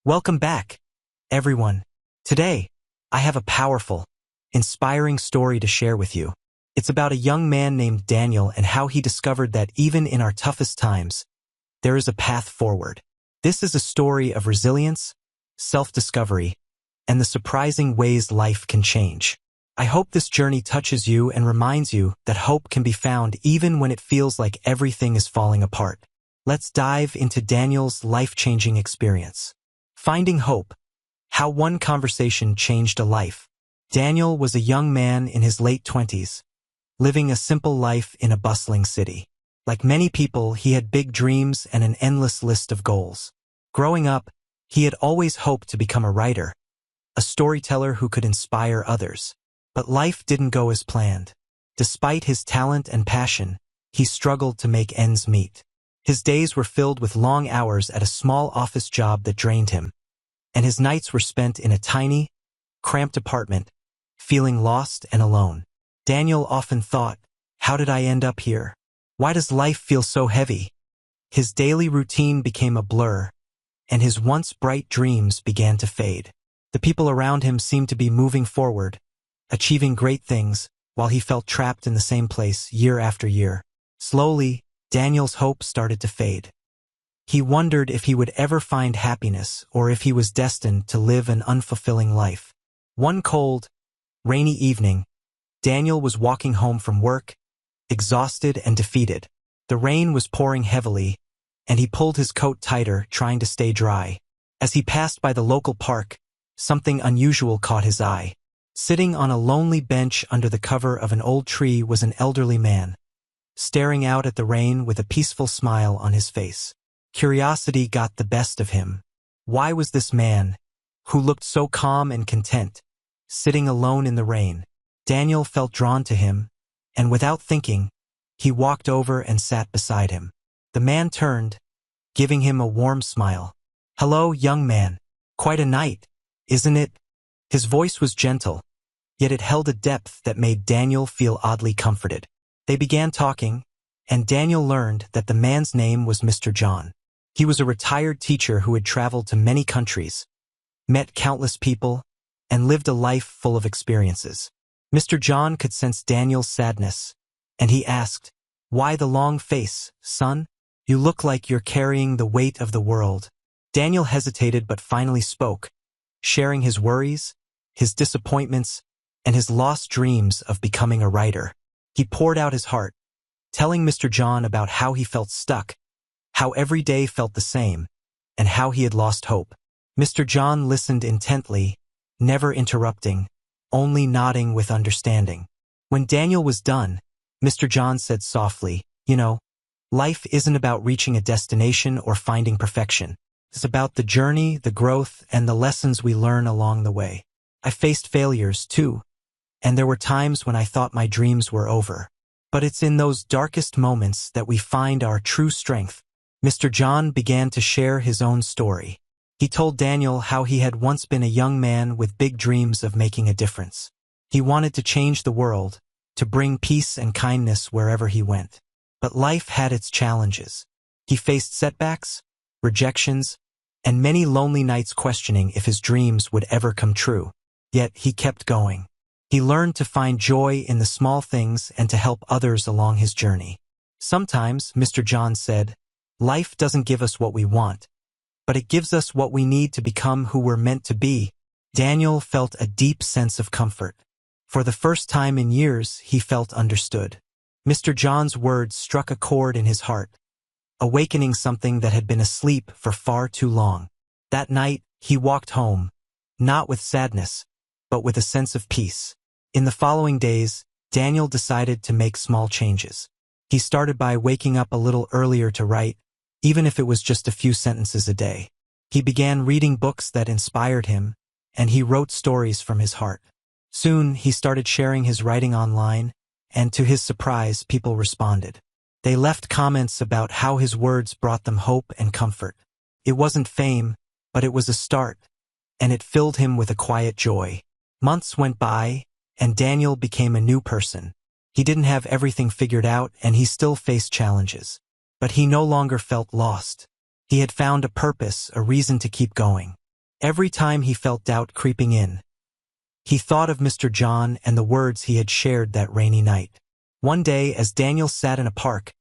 Welcome back, everyone. Today, I have a powerful, inspiring story to share with you. It's about a young man named Daniel and how he discovered that even in our toughest times, there is a path forward. This is a story of resilience, self-discovery, and the surprising ways life can change. I hope this journey touches you and reminds you that hope can be found even when it feels like everything is falling apart. Let's dive into Daniel's life-changing experience. Finding hope. How one conversation changed a life. Daniel was a young man in his late 20s, living a simple life in a bustling city. Like many people, he had big dreams and an endless list of goals. Growing up, he had always hoped to become a writer, a storyteller who could inspire others. But life didn't go as planned. Despite his talent and passion, he struggled to make ends meet. His days were filled with long hours at a small office job that drained him, and his nights were spent in a tiny, cramped apartment, feeling lost and alone. Daniel often thought, how did I end up here? Why does life feel so heavy? His daily routine became a blur, and his once bright dreams began to fade. The people around him seemed to be moving forward, achieving great things, while he felt trapped in the same place year after year. Slowly, Daniel's hope started to fade. He wondered if he would ever find happiness or if he was destined to live an unfulfilling life. One cold, rainy evening, Daniel was walking home from work, exhausted and defeated. The rain was pouring heavily, and he pulled his coat tighter, trying to stay dry. As he passed by the local park, something unusual caught his eye. Sitting on a lonely bench under the cover of an old tree was an elderly man, staring out at the rain with a peaceful smile on his face. Curiosity got the best of him. Why was this man, who looked so calm and content, sitting alone in the rain? Daniel felt drawn to him, and without thinking, he walked over and sat beside him. The man turned, giving him a warm smile. "Hello, young man. Quite a night, isn't it?" His voice was gentle, yet it held a depth that made Daniel feel oddly comforted. They began talking, and Daniel learned that the man's name was Mr. John. He was a retired teacher who had traveled to many countries, met countless people, and lived a life full of experiences. Mr. John could sense Daniel's sadness, and he asked, "Why the long face, son? You look like you're carrying the weight of the world." Daniel hesitated but finally spoke, sharing his worries, his disappointments, and his lost dreams of becoming a writer. He poured out his heart, telling Mr. John about how he felt stuck, how every day felt the same, and how he had lost hope. Mr. John listened intently, never interrupting, only nodding with understanding. When Daniel was done, Mr. John said softly, "You know, life isn't about reaching a destination or finding perfection. It's about the journey, the growth, and the lessons we learn along the way. I faced failures, too, and there were times when I thought my dreams were over. But it's in those darkest moments that we find our true strength." Mr. John began to share his own story. He told Daniel how he had once been a young man with big dreams of making a difference. He wanted to change the world, to bring peace and kindness wherever he went. But life had its challenges. He faced setbacks, rejections, and many lonely nights questioning if his dreams would ever come true. Yet he kept going. He learned to find joy in the small things and to help others along his journey. Sometimes, Mr. John said, life doesn't give us what we want, but it gives us what we need to become who we're meant to be. Daniel felt a deep sense of comfort. For the first time in years, he felt understood. Mr. John's words struck a chord in his heart, awakening something that had been asleep for far too long. That night, he walked home, not with sadness, but with a sense of peace. In the following days, Daniel decided to make small changes. He started by waking up a little earlier to write, even if it was just a few sentences a day. He began reading books that inspired him, and he wrote stories from his heart. Soon, he started sharing his writing online, and to his surprise, people responded. They left comments about how his words brought them hope and comfort. It wasn't fame, but it was a start, and it filled him with a quiet joy. Months went by, and Daniel became a new person. He didn't have everything figured out, and he still faced challenges. But he no longer felt lost. He had found a purpose, a reason to keep going. Every time he felt doubt creeping in, he thought of Mr. John and the words he had shared that rainy night. One day, as Daniel sat in a park,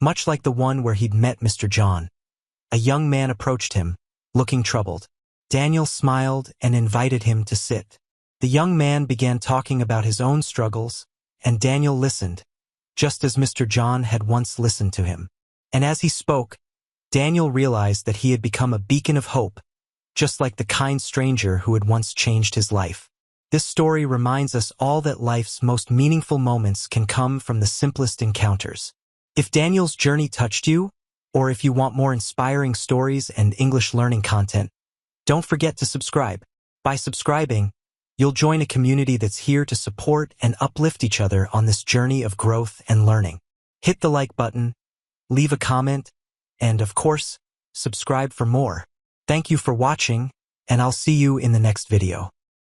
much like the one where he'd met Mr. John, a young man approached him, looking troubled. Daniel smiled and invited him to sit. The young man began talking about his own struggles, and Daniel listened, just as Mr. John had once listened to him. And as he spoke, Daniel realized that he had become a beacon of hope, just like the kind stranger who had once changed his life. This story reminds us all that life's most meaningful moments can come from the simplest encounters. If Daniel's journey touched you, or if you want more inspiring stories and English learning content, don't forget to subscribe. By subscribing, you'll join a community that's here to support and uplift each other on this journey of growth and learning. Hit the like button, leave a comment, and of course, subscribe for more. Thank you for watching, and I'll see you in the next video.